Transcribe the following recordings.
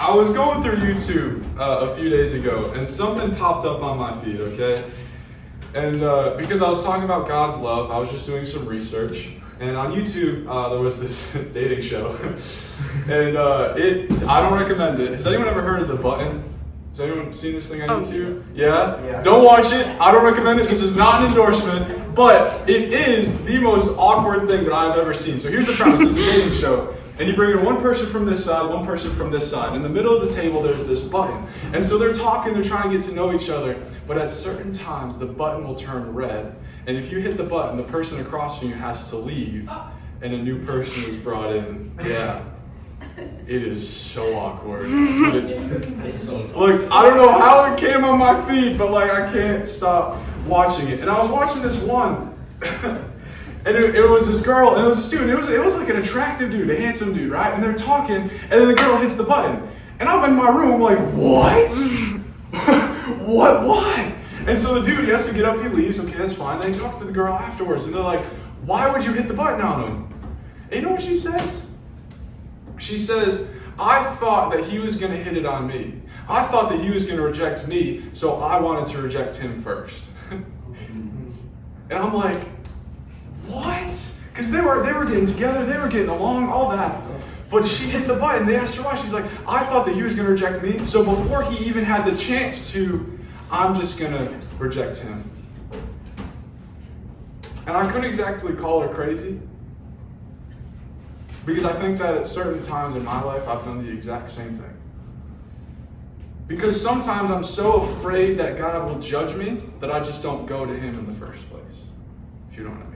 I was going through YouTube a few days ago, and something popped up on my feed, okay? And because I was talking about God's love, I was just doing some research. And on YouTube, there was this dating show. And I don't recommend it. Has anyone ever heard of The Button? Has anyone seen this thing on YouTube? Yeah? Yes. Don't watch it. I don't recommend it. This is not an endorsement. But it is the most awkward thing that I've ever seen. So here's the premise. It's a dating show. And you bring in one person from this side, one person from this side. In the middle of the table, there's this button. And so they're talking, they're trying to get to know each other. But at certain times, the button will turn red. And if you hit the button, the person across from you has to leave. And a new person is brought in. Yeah. It is so awkward. But it's like, I don't know how it came on my feed, but like I can't stop watching it. And I was watching this one. And it was this girl, and it was this dude, and it was like an attractive dude, a handsome dude, right? And they're talking, and then the girl hits the button. And I'm in my room like, what? Why? And so the dude, he has to get up, he leaves, okay, that's fine. Then he talks to the girl afterwards, and they're like, why would you hit the button on him? And you know what she says? She says, I thought that he was going to hit it on me. I thought that he was going to reject me, so I wanted to reject him first. And I'm like, what? Because they were getting together, they were getting along, all that. But she hit the button. They asked her why. She's like, I thought that he was going to reject me. So before he even had the chance to, I'm just going to reject him. And I couldn't exactly call her crazy. Because I think that at certain times in my life, I've done the exact same thing. Because sometimes I'm so afraid that God will judge me that I just don't go to him in the first place. If you know what I mean.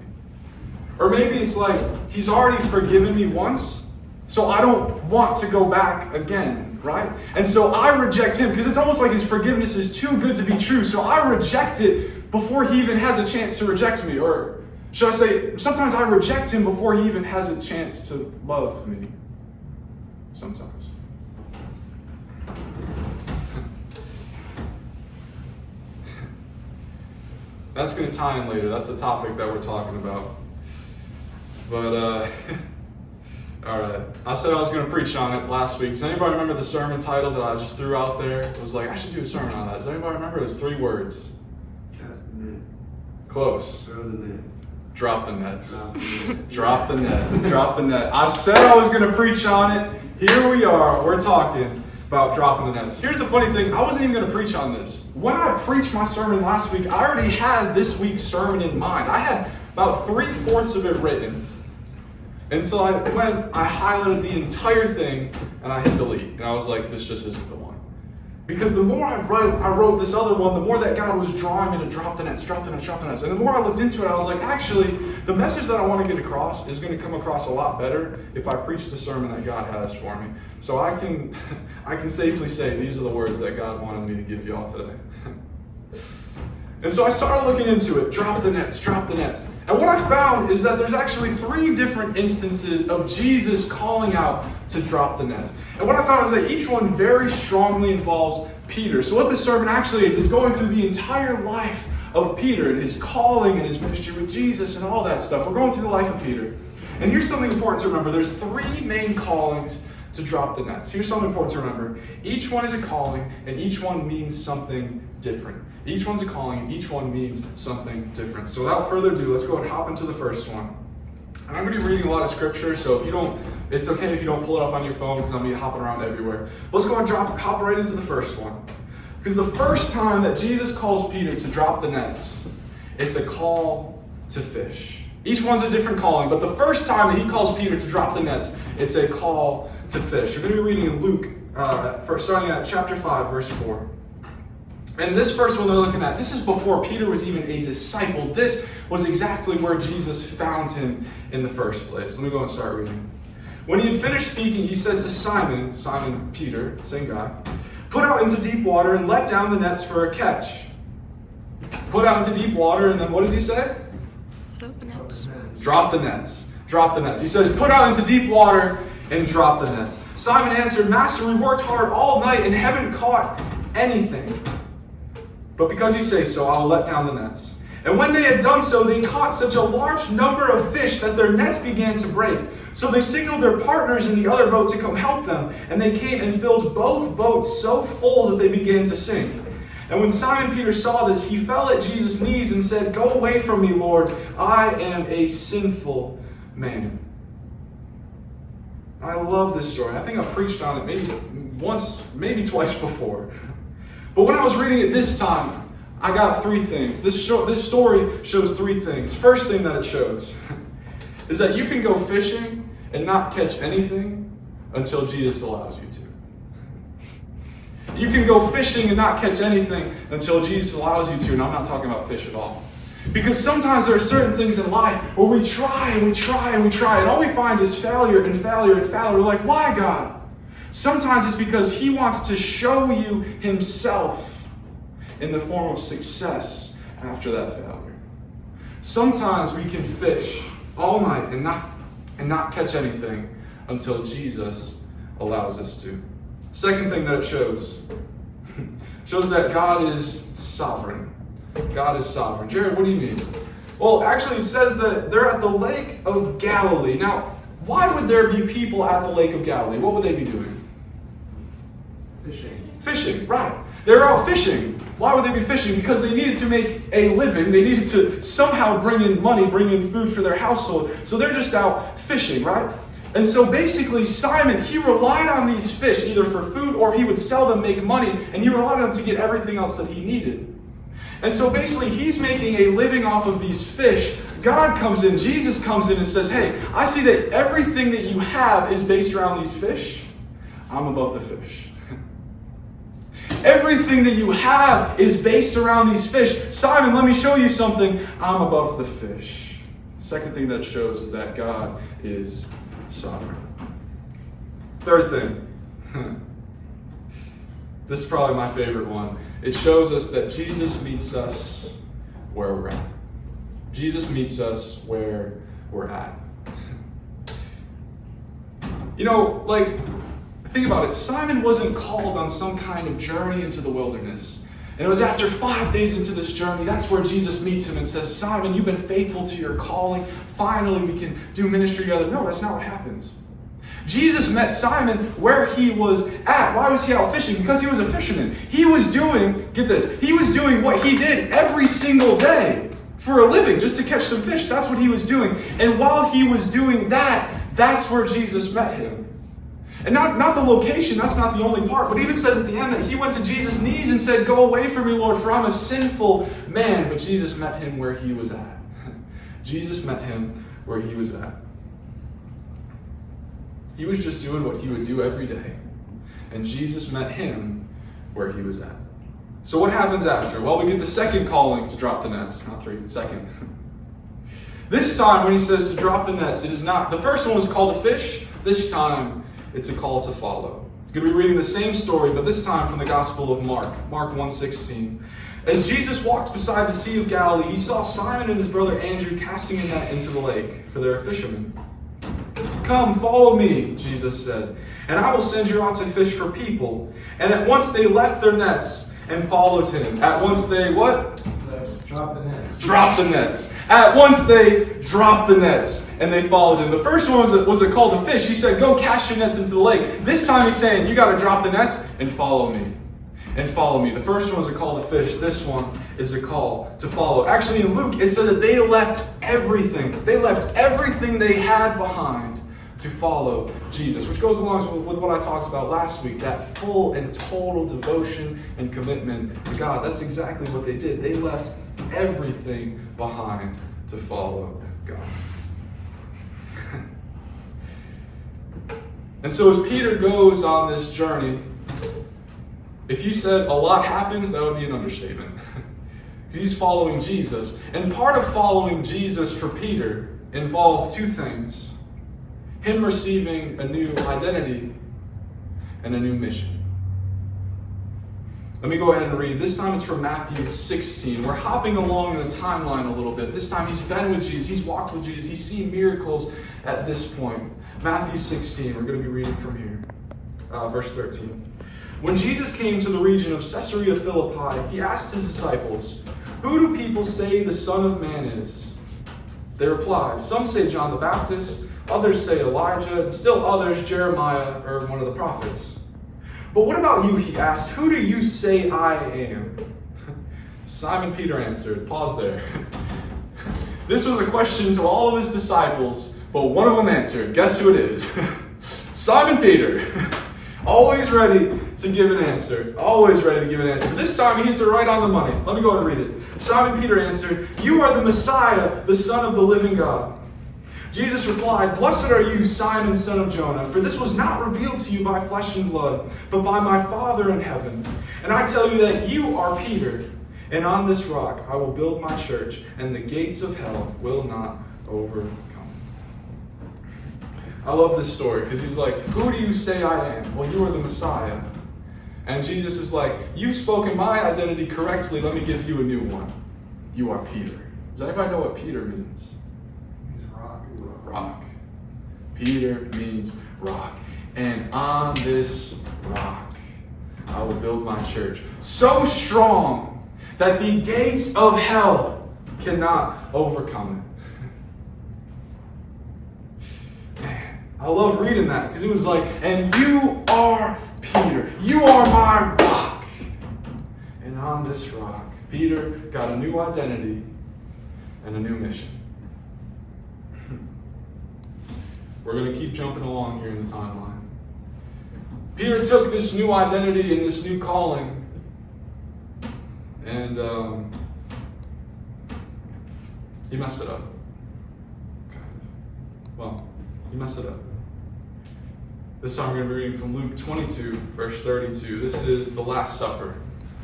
Or maybe it's like, he's already forgiven me once, so I don't want to go back again, right? And so I reject him, because it's almost like his forgiveness is too good to be true, so I reject it before he even has a chance to reject me. Or should I say, sometimes I reject him before he even has a chance to love me. Sometimes. That's going to tie in later. That's the topic that we're talking about. But, alright. I said I was going to preach on it last week. Does anybody remember the sermon title that I just threw out there? It was like, I should do a sermon on that. Does anybody remember? It was 3 words. Cast the net. Close. Throw the net. Drop the nets. Drop the net. Drop the net. Drop the net. I said I was going to preach on it. Here we are. We're talking about dropping the nets. Here's the funny thing. I wasn't even going to preach on this. When I preached my sermon last week, I already had this week's sermon in mind. I had about 3/4 of it written. And so I highlighted the entire thing, and I hit delete. And I was like, this just isn't the one. Because the more I wrote this other one, the more that God was drawing me to drop the nets, drop the nets, drop the nets. And the more I looked into it, I was like, actually, the message that I want to get across is going to come across a lot better if I preach the sermon that God has for me. So I can safely say these are the words that God wanted me to give y'all today. And so I started looking into it, drop the nets, drop the nets. And what I found is that there's actually 3 different instances of Jesus calling out to drop the nets. And what I found is that each one very strongly involves Peter. So what this sermon actually is going through the entire life of Peter and his calling and his ministry with Jesus and all that stuff. We're going through the life of Peter. And here's something important to remember. There's 3 main callings to drop the nets. Here's something important to remember. Each one is a calling, and each one means something different. Each one's a calling, and each one means something different. So without further ado, let's go and hop into the first one. And I'm going to be reading a lot of scripture, so it's okay if you don't pull it up on your phone, because I'm going to be hopping around everywhere. Let's go and hop right into the first one. Because the first time that Jesus calls Peter to drop the nets, it's a call to fish. Each one's a different calling, but the first time that he calls Peter to drop the nets, it's a call to fish. We're going to be reading in Luke, starting at chapter 5, verse 4. And this first one they're looking at, this is before Peter was even a disciple. This was exactly where Jesus found him in the first place. Let me go and start reading. When he had finished speaking, he said to Simon Peter, same guy, put out into deep water and let down the nets for a catch. Put out into deep water, and then what does he say? Drop the nets. Drop the nets. Drop the nets. He says, put out into deep water and drop the nets. Simon answered, Master, we worked hard all night and haven't caught anything. But because you say so, I will let down the nets. And when they had done so, they caught such a large number of fish that their nets began to break. So they signaled their partners in the other boat to come help them, and they came and filled both boats so full that they began to sink. And when Simon Peter saw this, he fell at Jesus' knees and said, "Go away from me, Lord, I am a sinful man." I love this story. I think I've preached on it maybe once, maybe twice before. But when I was reading it this time, I got three things. This story shows three things. First thing that it shows is that you can go fishing and not catch anything until Jesus allows you to. You can go fishing and not catch anything until Jesus allows you to, and I'm not talking about fish at all. Because sometimes there are certain things in life where we try and we try and we try, and all we find is failure and failure and failure. We're like, why, God? Sometimes it's because He wants to show you Himself in the form of success after that failure. Sometimes we can fish all night and not catch anything until Jesus allows us to. Second thing that it shows that God is sovereign. God is sovereign. Jared, what do you mean? Well, actually it says that they're at the Lake of Galilee. Now, why would there be people at the Lake of Galilee? What would they be doing? Fishing, right. They're out fishing. Why would they be fishing? Because they needed to make a living. They needed to somehow bring in money, bring in food for their household. So they're just out fishing, right? And so basically Simon, he relied on these fish either for food or he would sell them, make money, and he relied on them to get everything else that he needed. And so basically he's making a living off of these fish. God comes in, Jesus comes in and says, "Hey, I see that everything that you have is based around these fish. I'm above the fish." Everything that you have is based around these fish. Simon, let me show you something. I'm above the fish. Second thing that it shows is that God is sovereign. Third thing. This is probably my favorite one. It shows us that Jesus meets us where we're at. Jesus meets us where we're at. You know, think about it. Simon wasn't called on some kind of journey into the wilderness. And it was after 5 days into this journey, that's where Jesus meets him and says, "Simon, you've been faithful to your calling. Finally, we can do ministry together." No, that's not what happens. Jesus met Simon where he was at. Why was he out fishing? Because he was a fisherman. He was doing, get this, he was doing what he did every single day for a living, just to catch some fish. That's what he was doing. And while he was doing that, that's where Jesus met him. And not the location, that's not the only part, but it even says at the end that he went to Jesus' knees and said, "Go away from me, Lord, for I'm a sinful man." But Jesus met him where he was at. Jesus met him where he was at. He was just doing what he would do every day. And Jesus met him where he was at. So what happens after? Well, we get the second calling to drop the nets. Not three, second. This time when he says to drop the nets, it is not, the first one was called to fish. This time it's a call to follow. You're going to be reading the same story, but this time from the Gospel of Mark. Mark 1:16. As Jesus walked beside the Sea of Galilee, he saw Simon and his brother Andrew casting a net into the lake, for they are fishermen. "Come, follow me," Jesus said, "and I will send you out to fish for people." And at once they left their nets and followed him. At once they what? Drop the nets. Drop the nets. At once they dropped the nets and they followed him. The first one was a call to fish. He said, "Go cast your nets into the lake." This time he's saying, you got to drop the nets and follow me. And follow me. The first one was a call to fish. This one is a call to follow. Actually, in Luke, it said that they left everything. They left everything they had behind to follow Jesus, which goes along with what I talked about last week, that full and total devotion and commitment to God. That's exactly what they did. They left everything behind to follow God. And so as Peter goes on this journey, if you said a lot happens, that would be an understatement. He's following Jesus. And part of following Jesus for Peter involved two things. Him receiving a new identity and a new mission. Let me go ahead and read. This time it's from Matthew 16. We're hopping along in the timeline a little bit. This time he's been with Jesus. He's walked with Jesus. He's seen miracles at this point. Matthew 16. We're going to be reading from here. Verse 13. When Jesus came to the region of Caesarea Philippi, he asked his disciples, "Who do people say the Son of Man is?" They replied, "Some say John the Baptist, Others say Elijah, and still others Jeremiah or one of the prophets. But what about you, he asked. Who do you say I am? Simon Peter answered. Pause there. This was a question to all of his disciples, but one of them answered. Guess who it is? Simon Peter. Always ready to give an answer. Always ready to give an answer. But this time he hits it right on the money. Let me go ahead and read it. Simon Peter answered, "You are the Messiah, the Son of the living God." Jesus replied, "Blessed are you, Simon, son of Jonah, for this was not revealed to you by flesh and blood, but by my Father in heaven. And I tell you that you are Peter, and on this rock I will build my church, and the gates of hell will not overcome." I love this story because he's like, "Who do you say I am?" "Well, you are the Messiah." And Jesus is like, "You've spoken my identity correctly. Let me give you a new one. You are Peter." Does anybody know what Peter means? He's a rock. Rock. Peter means rock. And on this rock I will build my church. So strong that the gates of hell cannot overcome it. Man, I love reading that because it was like, "And you are Peter. You are my rock." And on this rock, Peter got a new identity and a new mission. We're going to keep jumping along here in the timeline. Peter took this new identity and this new calling, and he messed it up. Well, he messed it up. This time we're going to be reading from Luke 22, verse 32. This is the Last Supper.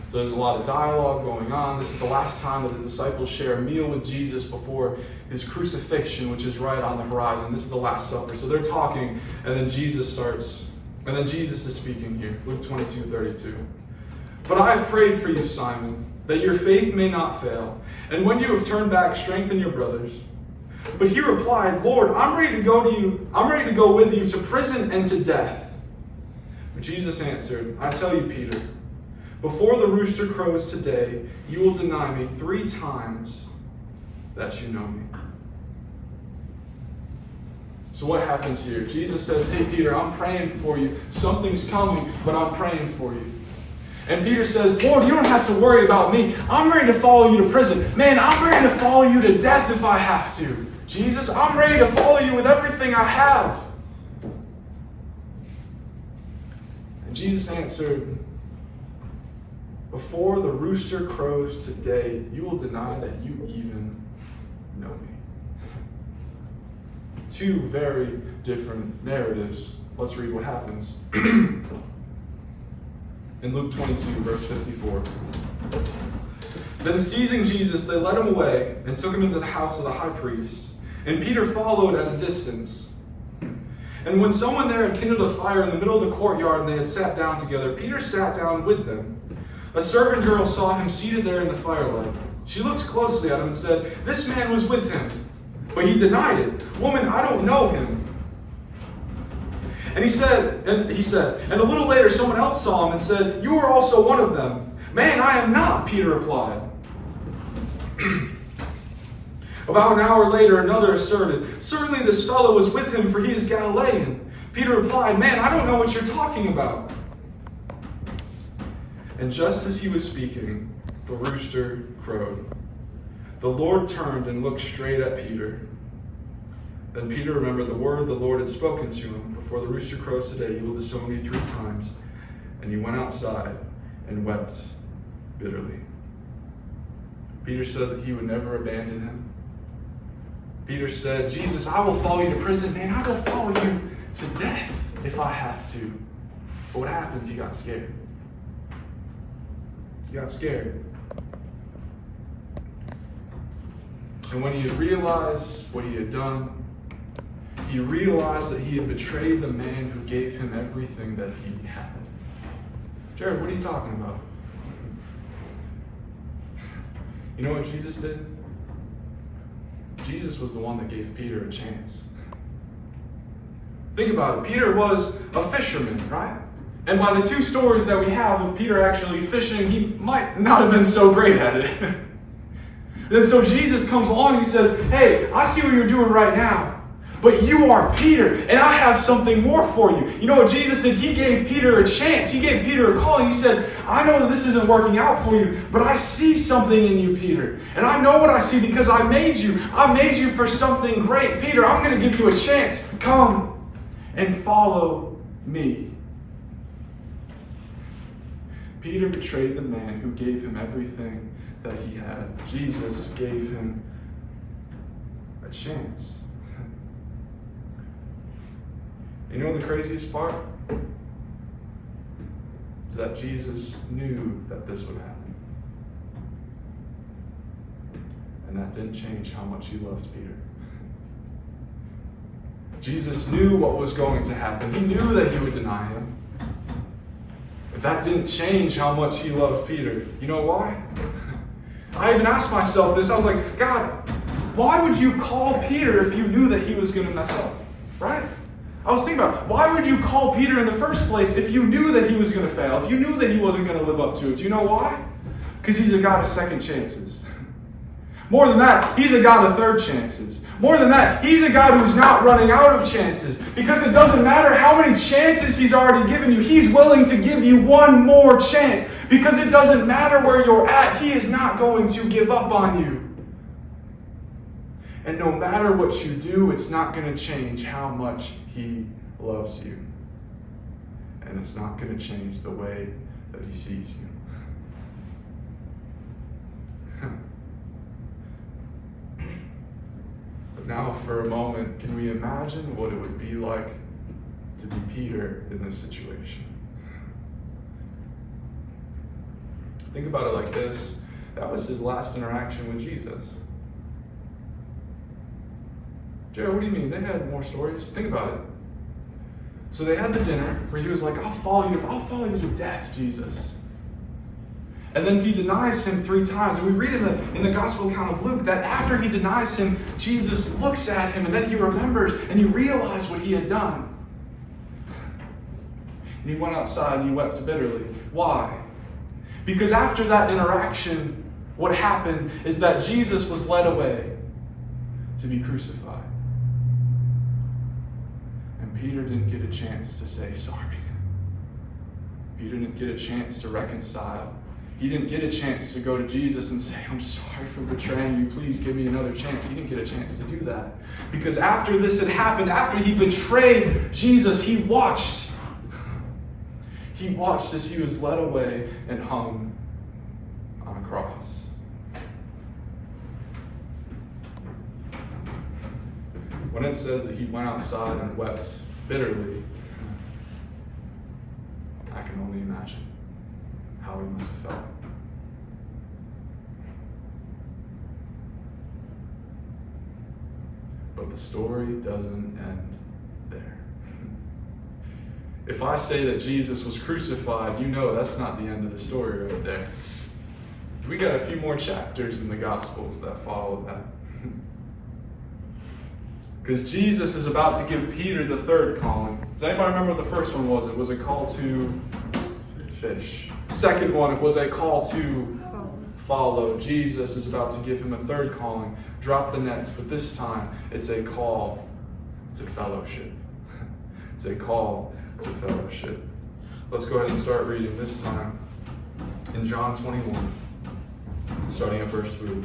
So there's a lot of dialogue going on. This is the last time that the disciples share a meal with Jesus before his crucifixion, which is right on the horizon. This is the Last Supper. So they're talking, and then Jesus is speaking here. Luke 22, 32. "But I have prayed for you, Simon, that your faith may not fail. And when you have turned back, strengthen your brothers." But he replied, "Lord, I'm ready to go with you to prison and to death." But Jesus answered, "I tell you, Peter, before the rooster crows today, you will deny me 3 times that you know me." So what happens here? Jesus says, "Hey, Peter, I'm praying for you. Something's coming, but I'm praying for you." And Peter says, "Lord, you don't have to worry about me. I'm ready to follow you to prison. Man, I'm ready to follow you to death if I have to. Jesus, I'm ready to follow you with everything I have." And Jesus answered, "Before the rooster crows today, you will deny that you even know me." 2 very different narratives. Let's read what happens. In Luke 22, verse 54. "Then seizing Jesus, they led him away and took him into the house of the high priest. And Peter followed at a distance. And when someone there had kindled a fire in the middle of the courtyard and they had sat down together, Peter sat down with them. A servant girl saw him seated there in the firelight. She looked closely at him and said, 'This man was with him.' But he denied it. 'Woman, I don't know him.' And he said, and a little later someone else saw him and said, 'You are also one of them.' 'Man, I am not,' Peter replied. About an hour later, another asserted, 'Certainly this fellow was with him, for he is Galilean.' Peter replied, 'Man, I don't know what you're talking about.' And just as he was speaking, the rooster crowed. The Lord turned and looked straight at Peter. Then Peter remembered the word the Lord had spoken to him. 'Before the rooster crows today, you will disown me 3 times.' And he went outside and wept bitterly." Peter said that he would never abandon him. Peter said, "Jesus, I will follow you to prison. Man, I will follow you to death if I have to." But what happened? He got scared. He got scared. And when he had realized what he had done, he realized that he had betrayed the man who gave him everything that he had. Jared, what are you talking about? You know what Jesus did? Jesus was the one that gave Peter a chance. Think about it. Peter was a fisherman, right? And by the 2 stories that we have of Peter actually fishing, he might not have been so great at it. And so Jesus comes along and he says, "Hey, I see what you're doing right now. But you are Peter, and I have something more for you. You know what Jesus did? He gave Peter a chance. He gave Peter a calling. He said, I know that this isn't working out for you, but I see something in you, Peter. And I know what I see because I made you. I made you for something great. Peter, I'm going to give you a chance. Come and follow me. Peter betrayed the man who gave him everything that he had. Jesus gave him a chance. You know the craziest part? Is that Jesus knew that this would happen. And that didn't change how much he loved Peter. Jesus knew what was going to happen. He knew that he would deny him. But that didn't change how much he loved Peter. You know why? I even asked myself this. I was like, God, why would you call Peter if you knew that he was going to mess up? Right? I was thinking about, why would you call Peter in the first place if you knew that he was going to fail, if you knew that he wasn't going to live up to it? Do you know why? Because he's a God of second chances. More than that, he's a God of third chances. More than that, he's a God who's not running out of chances. Because it doesn't matter how many chances he's already given you, he's willing to give you one more chance. Because it doesn't matter where you're at, he is not going to give up on you. And no matter what you do, it's not going to change how much he loves you. And it's not going to change the way that he sees you. But now for a moment, can we imagine what it would be like to be Peter in this situation? Think about it like this. That was his last interaction with Jesus. Jared, what do you mean? They had more stories. Think about it. So they had the dinner where he was like, I'll follow you to death, Jesus. And then he denies him 3 times. And we read in the gospel account of Luke that after he denies him, Jesus looks at him and then he remembers and he realized what he had done. And he went outside and he wept bitterly. Why? Because after that interaction, what happened is that Jesus was led away to be crucified. And Peter didn't get a chance to say sorry. Peter didn't get a chance to reconcile. He didn't get a chance to go to Jesus and say, I'm sorry for betraying you. Please give me another chance. He didn't get a chance to do that. Because after this had happened, after he betrayed Jesus, he watched. He watched as he was led away and hung on a cross. When it says that he went outside and wept bitterly, I can only imagine how he must have felt. But the story doesn't end there. If I say that Jesus was crucified, you know that's not the end of the story right there. We got a few more chapters in the Gospels that follow that. Because Jesus is about to give Peter the third calling. Does anybody remember what the first one was? It was a call to fish. The second one, it was a call to follow. Jesus is about to give him a third calling. Drop the nets. But this time, it's a call to fellowship. It's a call to fellowship. Let's go ahead and start reading this time in John 21, starting at verse 3.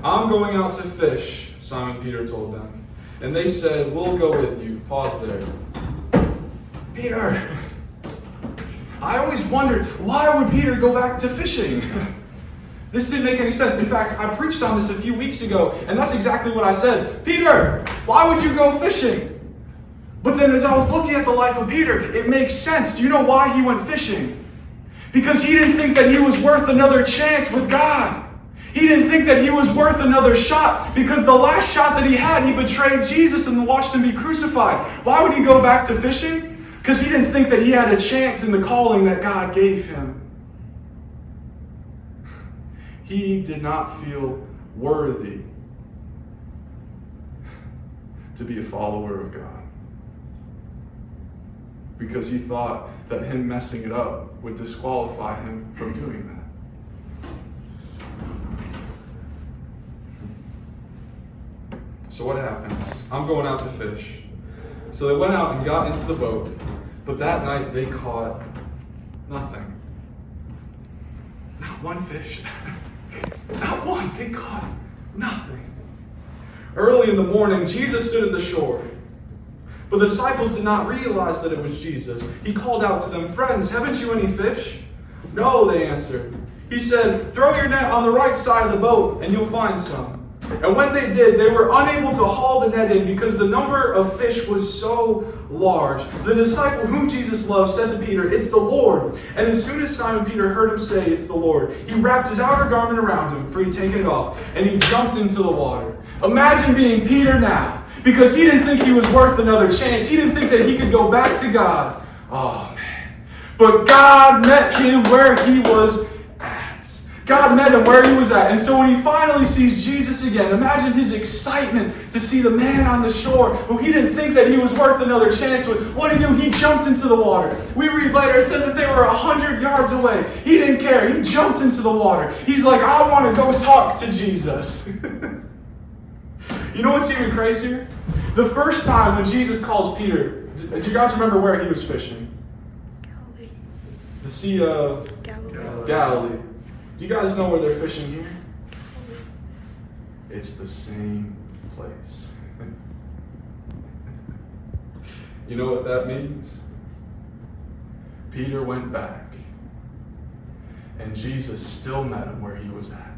I'm going out to fish, Simon Peter told them. And they said, we'll go with you. Pause there. Peter, I always wondered, why would Peter go back to fishing? This didn't make any sense. In fact, I preached on this a few weeks ago, and that's exactly what I said. Peter, why would you go fishing? But then as I was looking at the life of Peter, it makes sense. Do you know why he went fishing? Because he didn't think that he was worth another chance with God. He didn't think that he was worth another shot, because the last shot that he had, he betrayed Jesus and watched him be crucified. Why would he go back to fishing? Because he didn't think that he had a chance in the calling that God gave him. He did not feel worthy to be a follower of God, because he thought that him messing it up would disqualify him from doing that. So what happens? I'm going out to fish. So they went out and got into the boat, but that night they caught nothing. Not one fish. Not one. They caught nothing. Early in the morning, Jesus stood at the shore. But the disciples did not realize that it was Jesus. He called out to them, "Friends, haven't you any fish?" "No," they answered. He said, "Throw your net on the right side of the boat and you'll find some." And when they did, they were unable to haul the net in because the number of fish was so large. The disciple whom Jesus loved said to Peter, "It's the Lord." And as soon as Simon Peter heard him say, "It's the Lord," he wrapped his outer garment around him, for he'd taken it off, and he jumped into the water. Imagine being Peter now, because he didn't think he was worth another chance. He didn't think that he could go back to God. Oh, man. But God met him where he was at. God met him where he was at. And so when he finally sees Jesus again, imagine his excitement to see the man on the shore who he didn't think that he was worth another chance with. What did he do? He jumped into the water. We read later, it says that they were 100 yards away. He didn't care. He jumped into the water. He's like, "I want to go talk to Jesus." You know what's even crazier? The first time when Jesus calls Peter, do you guys remember where he was fishing? Galilee. The Sea of Galilee. Do you guys know where they're fishing here? It's the same place. You know what that means? Peter went back, and Jesus still met him where he was at.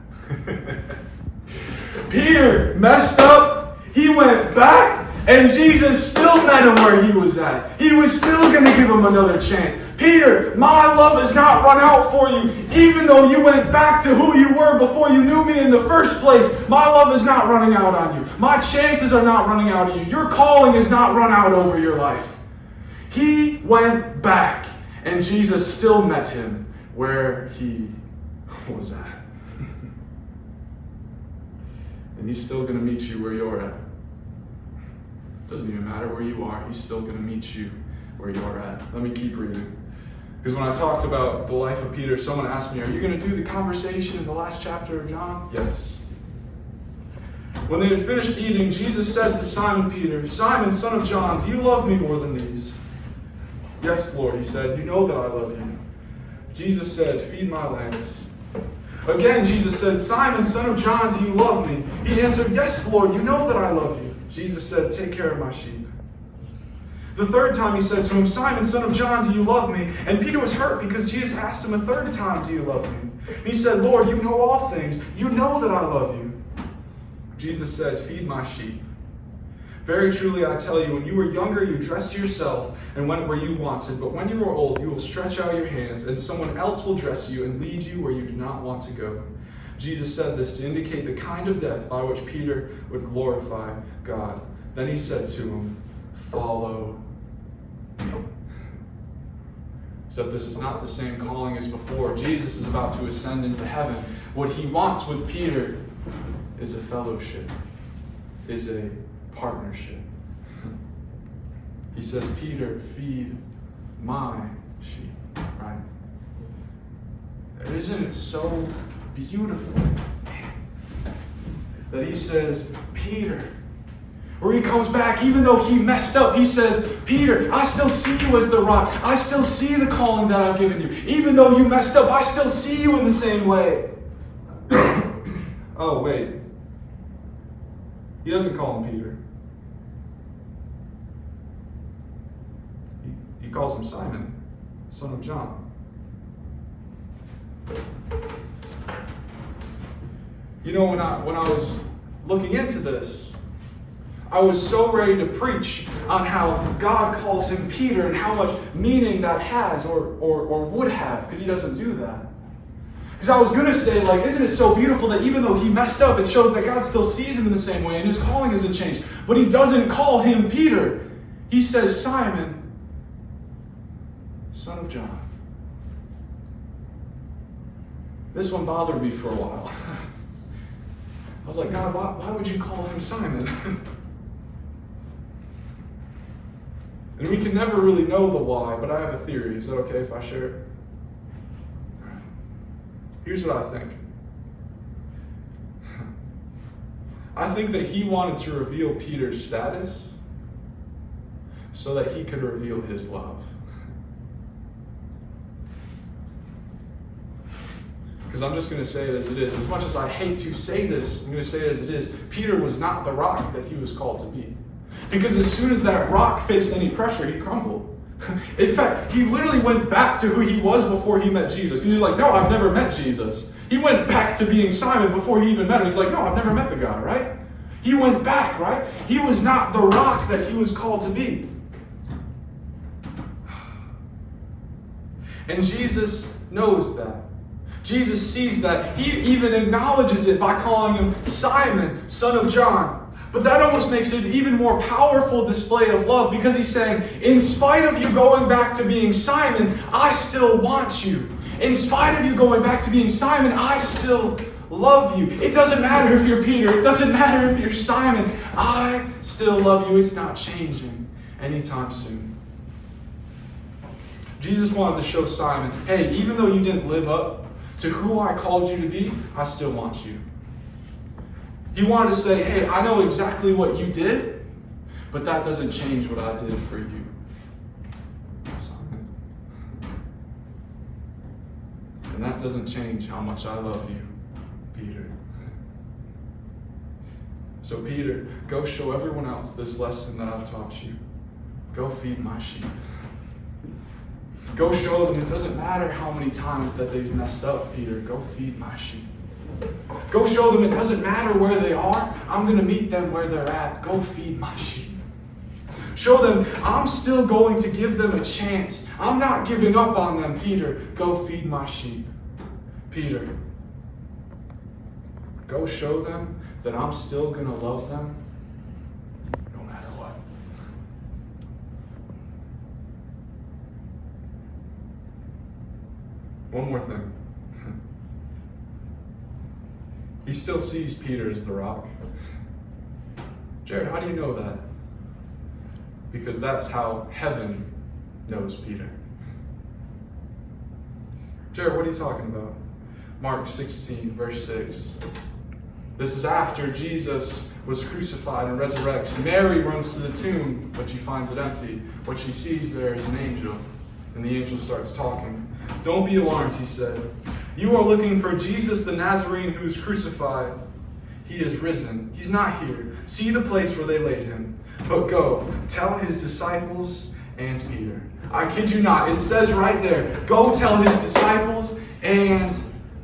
Peter messed up, he went back, and Jesus still met him where he was at. He was still going to give him another chance. "Peter, my love has not run out for you. Even though you went back to who you were before you knew me in the first place, my love is not running out on you. My chances are not running out on you. Your calling is not run out over your life." He went back, and Jesus still met him where he was at. And he's still going to meet you where you're at. Doesn't even matter where you are, he's still going to meet you where you're at. Let me keep reading. Because when I talked about the life of Peter, someone asked me, "Are you going to do the conversation in the last chapter of John?" Yes. When they had finished eating, Jesus said to Simon Peter, "Simon, son of John, do you love me more than these?" "Yes, Lord," he said, "you know that I love you." Jesus said, "Feed my lambs." Again, Jesus said, "Simon, son of John, do you love me?" He answered, "Yes, Lord, you know that I love you." Jesus said, "Take care of my sheep." The third time he said to him, "Simon, son of John, do you love me?" And Peter was hurt because Jesus asked him a third time, "Do you love me?" And he said, "Lord, you know all things. You know that I love you." Jesus said, "Feed my sheep. Very truly I tell you, when you were younger, you dressed yourself and went where you wanted. But when you are old, you will stretch out your hands, and someone else will dress you and lead you where you do not want to go." Jesus said this to indicate the kind of death by which Peter would glorify God. Then he said to him, "Follow me." Except this is not the same calling as before. Jesus is about to ascend into heaven. What he wants with Peter is a fellowship, is a partnership. He says, "Peter, feed my sheep." Right? Isn't it so beautiful that he says, "Peter," where he comes back, even though he messed up, he says, "Peter, I still see you as the rock. I still see the calling that I've given you. Even though you messed up, I still see you in the same way." Oh, wait. He doesn't call him Peter. He calls him Simon, son of John. You know, when I was looking into this, I was so ready to preach on how God calls him Peter and how much meaning that has or would have, because he doesn't do that. Because I was going to say, like, isn't it so beautiful that even though he messed up, it shows that God still sees him in the same way and his calling hasn't changed. But he doesn't call him Peter. He says, "Simon, son of John." This one bothered me for a while. I was like, "God, why would you call him Simon?" And we can never really know the why, but I have a theory. Is that okay if I share it? Here's what I think. I think that he wanted to reveal Peter's status so that he could reveal his love. Because I'm just going to say it as it is. As much as I hate to say this, I'm going to say it as it is. Peter was not the rock that he was called to be. Because as soon as that rock faced any pressure, he crumbled. In fact, he literally went back to who he was before he met Jesus. Because he was like, no, I've never met Jesus. He went back to being Simon before he even met him. He's like, no, I've never met the guy, right? He went back, right? He was not the rock that he was called to be. And Jesus knows that. Jesus sees that. He even acknowledges it by calling him Simon, son of John. But that almost makes it an even more powerful display of love, because he's saying, in spite of you going back to being Simon, I still want you. In spite of you going back to being Simon, I still love you. It doesn't matter if you're Peter. It doesn't matter if you're Simon. I still love you. It's not changing anytime soon. Jesus wanted to show Simon, hey, even though you didn't live up to who I called you to be, I still want you. He wanted to say, hey, I know exactly what you did, but that doesn't change what I did for you, Simon. And that doesn't change how much I love you, Peter. So Peter, go show everyone else this lesson that I've taught you. Go feed my sheep. Go show them it doesn't matter how many times that they've messed up, Peter. Go feed my sheep. Go show them it doesn't matter where they are. I'm going to meet them where they're at. Go feed my sheep. Show them I'm still going to give them a chance. I'm not giving up on them, Peter. Go feed my sheep. Peter, go show them that I'm still going to love them no matter what. One more thing. He still sees Peter as the rock. Jared, how do you know that? Because that's how heaven knows Peter. Jared, what are you talking about? Mark 16, verse 6. This is after Jesus was crucified and resurrected. Mary runs to the tomb, but she finds it empty. What she sees there is an angel. And the angel starts talking. Don't be alarmed, he said. You are looking for Jesus the Nazarene who is crucified. He is risen. He's not here. See the place where they laid him. But go, tell his disciples and Peter. I kid you not. It says right there, go tell his disciples and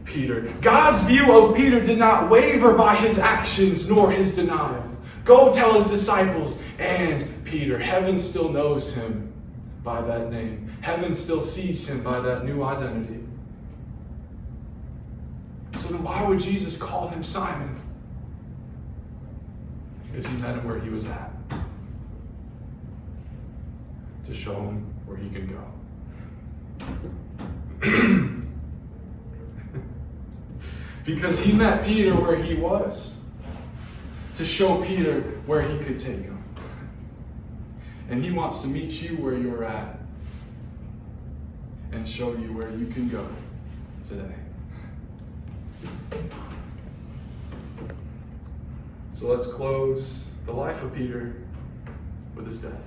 Peter. God's view of Peter did not waver by his actions nor his denial. Go tell his disciples and Peter. Heaven still knows him by that name. Heaven still sees him by that new identity. So then why would Jesus call him Simon? Because he met him where he was at. To show him where he could go. Because he met Peter where he was. To show Peter where he could take him. And he wants to meet you where you're at. And show you where you can go today. So let's close the life of Peter with his death.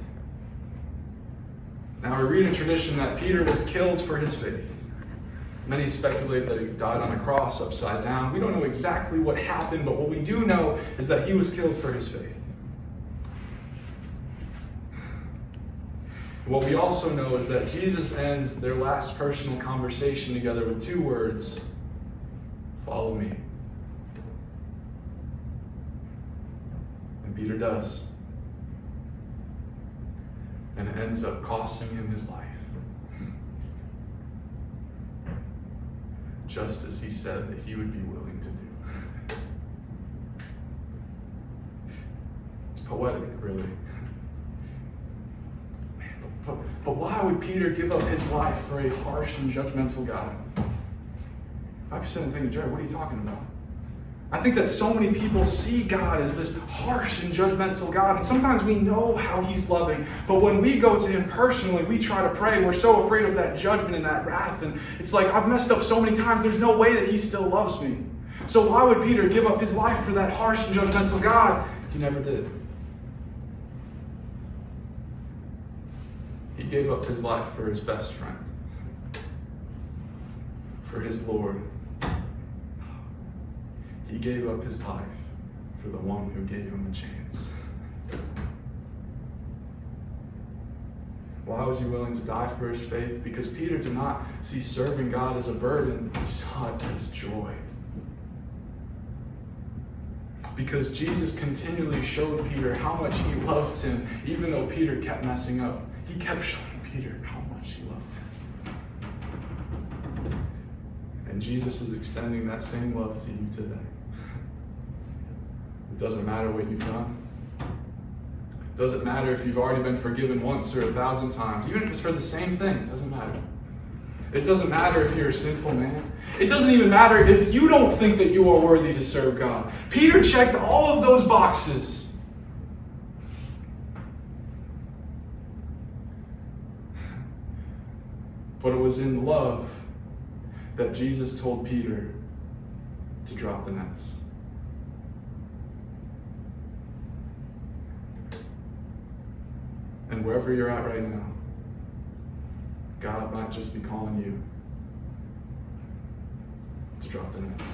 Now we read a tradition that Peter was killed for his faith. Many speculate that he died on a cross upside down. We don't know exactly what happened, but what we do know is that he was killed for his faith. What we also know is that Jesus ends their last personal conversation together with two words: follow me. And Peter does. And it ends up costing him his life. Just as he said that he would be willing to do. It's poetic, really. But why would Peter give up his life for a harsh and judgmental God? I'd be sitting thinking, Jared, what are you talking about? I think that so many people see God as this harsh and judgmental God, and sometimes we know how he's loving, but when we go to him personally, we try to pray, we're so afraid of that judgment and that wrath, and it's like, I've messed up so many times, there's no way that he still loves me. So why would Peter give up his life for that harsh and judgmental God? He never did. He gave up his life for his best friend, for his Lord. He gave up his life for the one who gave him a chance. Why was he willing to die for his faith? Because Peter did not see serving God as a burden, he saw it as joy. Because Jesus continually showed Peter how much he loved him, even though Peter kept messing up. He kept showing Peter how much he loved him. And Jesus is extending that same love to you today. It doesn't matter what you've done. It doesn't matter if you've already been forgiven once or 1,000 times. Even if it's for the same thing, it doesn't matter. It doesn't matter if you're a sinful man. It doesn't even matter if you don't think that you are worthy to serve God. Peter checked all of those boxes. But it was in love that Jesus told Peter to drop the nets. And wherever you're at right now, God might just be calling you to drop the nets.